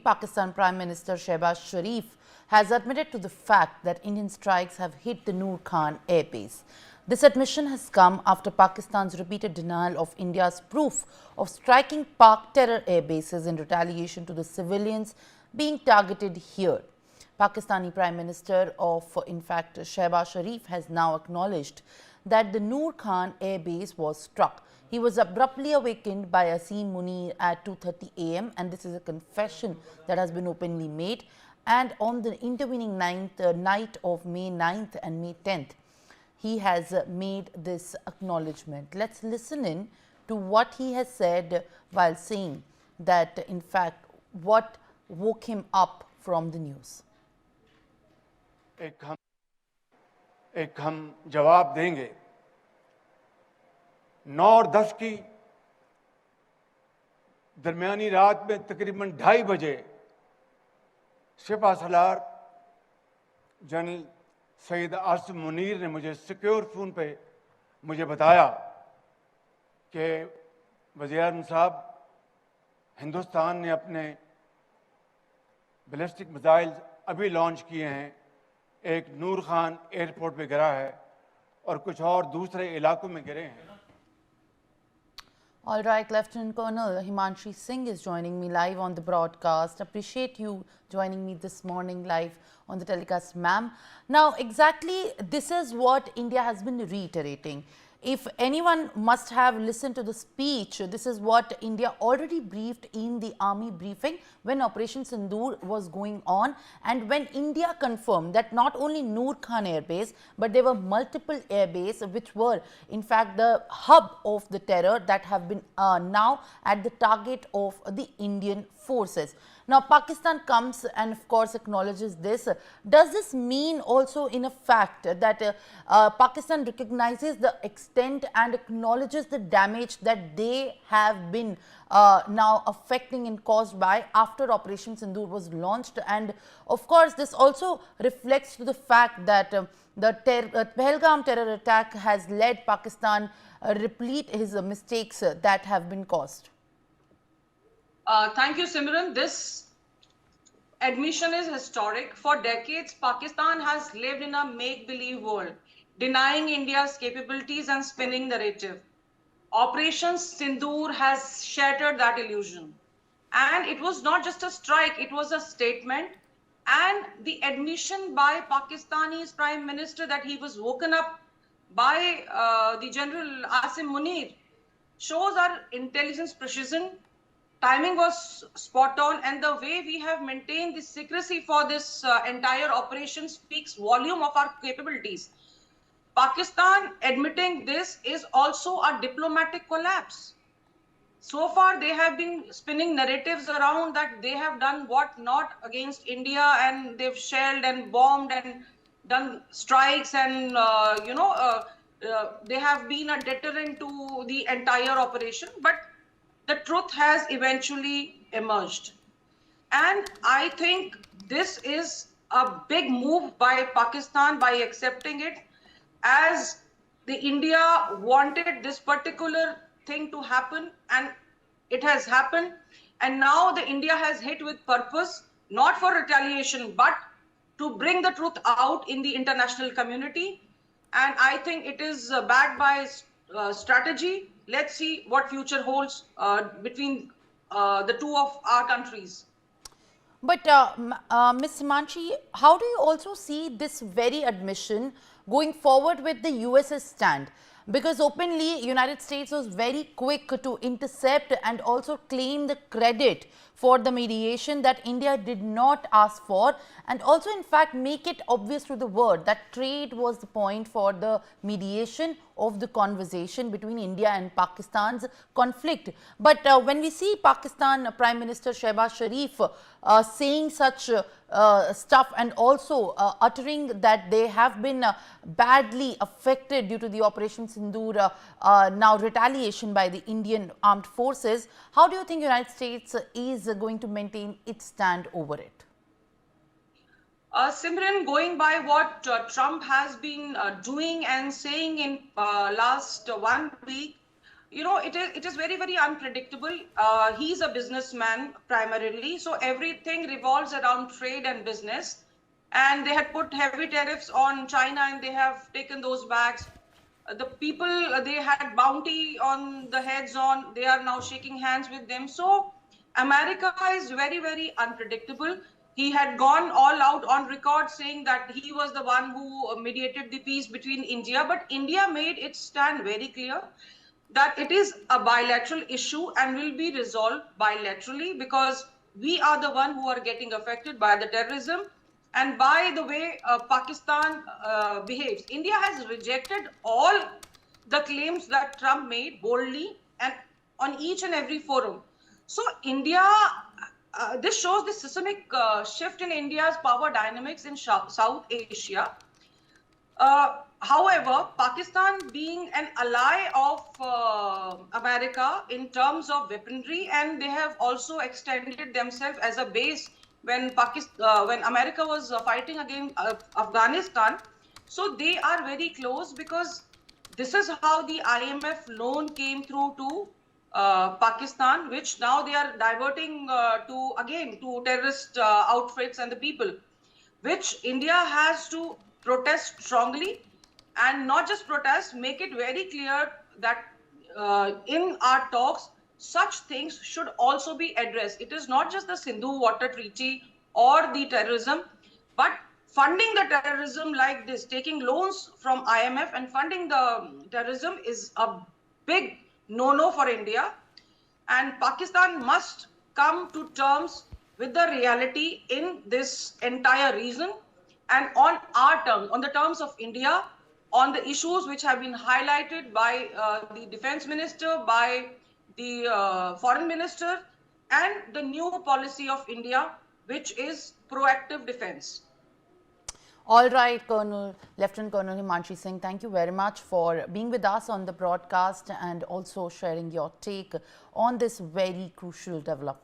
Pakistan Prime Minister Shehbaz Sharif has admitted to the fact that Indian strikes have hit the Noor Khan air base. This admission has come after Pakistan's repeated denial of India's proof of striking Pak terror air bases in retaliation to the civilians being targeted here. Pakistani Prime Minister in fact, Shehbaz Sharif has now acknowledged that the Noor Khan air base was struck. He was abruptly awakened by Asim Munir at 2:30 a.m. and this is a confession that has been openly made. And on the intervening night of May 9th and May 10th, he has made this acknowledgement. Let's listen in to what he has said while saying that, in fact, what woke him up from the news. एक हम जवाब देंगे 9 और 10 की दरमियानी रात में तकरीबन 2:30 बजे सिपह सलार जनरल सईद आसिम मुनीर ने मुझे सिक्योर फ़ोन पे मुझे बताया कि वज़ीर-ए-आज़म साहब, हिंदुस्तान ने अपने बैलिस्टिक मिसाइल अभी लॉन्च किए हैं, एक नूर खान एयरपोर्ट पे गिरा है और कुछ और दूसरे इलाकों में गिरे हैं. All right, Lieutenant Colonel Himanshi Singh is joining me live on the broadcast. Appreciate you joining me this morning live on the telecast, ma'am. Now, exactly this is what India has been reiterating. If anyone must have listened to the speech, this is what India already briefed in the army briefing when Operation Sindoor was going on, and when India confirmed that not only Noor Khan Air Base, but there were multiple air bases which were in fact the hub of the terror that have been now at the target of the Indian forces. Now, Pakistan comes and of course acknowledges this. Does this mean also in a fact that Pakistan recognizes the extent and acknowledges the damage that they have been now affecting and caused by after Operation Sindoor was launched? And of course, this also reflects to the fact that the Pahalgam terror attack has led Pakistan repeat his mistakes that have been caused. Thank you, Simran. This admission is historic. For decades, Pakistan has lived in a make-believe world, denying India's capabilities and spinning narrative. Operation Sindoor has shattered that illusion. And it was not just a strike, it was a statement. And the admission by Pakistani's Prime Minister that he was woken up by the General Asim Munir shows our intelligence precision. Timing was spot on, and the way we have maintained the secrecy for this entire operation speaks volume of our capabilities. Pakistan admitting this is also a diplomatic collapse. So far, they have been spinning narratives around that they have done what not against India, and they've shelled and bombed and done strikes, and they have been a deterrent to the entire operation. But the truth has eventually emerged. And I think this is a big move by Pakistan by accepting it, as the India wanted this particular thing to happen, and it has happened. And now the India has hit with purpose, not for retaliation, but to bring the truth out in the international community. And I think it is backed by strategy. Let's see what future holds between the two of our countries. But Ms. Himanshi, how do you also see this very admission going forward with the US's stand? Because openly, United States was very quick to intercept and also claim the credit for the mediation that India did not ask for, and also in fact make it obvious to the world that trade was the point for the mediation of the conversation between India and Pakistan's conflict. But when we see Pakistan Prime Minister Shehbaz Sharif saying such stuff, and also uttering that they have been badly affected due to the Operation Sindoor now retaliation by the Indian armed forces, how do you think United States is going to maintain its stand over it? Simran, going by what Trump has been doing and saying in last 1 week, it is very, very unpredictable. He's a businessman primarily, so everything revolves around trade and business. And they had put heavy tariffs on China, and they have taken those bags. The people they had bounty on the heads on, they are now shaking hands with them. So America is very, very unpredictable. He had gone all out on record saying that he was the one who mediated the peace between India, but India made its stand very clear that it is a bilateral issue and will be resolved bilaterally, because we are the one who are getting affected by the terrorism and by the way Pakistan behaves. India has rejected all the claims that Trump made boldly and on each and every forum. So India, this shows the systemic shift in India's power dynamics in South Asia. However, Pakistan being an ally of America in terms of weaponry, and they have also extended themselves as a base when when America was fighting against Afghanistan. So they are very close, because this is how the IMF loan came through to Pakistan, which now they are diverting to terrorist outfits and the people, which India has to protest strongly, and not just protest, make it very clear that in our talks, such things should also be addressed. It is not just the Sindhu Water Treaty or the terrorism, but funding the terrorism like this, taking loans from IMF and funding the terrorism is a big no-no for India. And Pakistan must come to terms with the reality in this entire region, and on our terms, on the terms of India, on the issues which have been highlighted by the defense minister, by the foreign minister, and the new policy of India, which is proactive defense. All right, Lieutenant Colonel Himanshi Singh, thank you very much for being with us on the broadcast and also sharing your take on this very crucial development.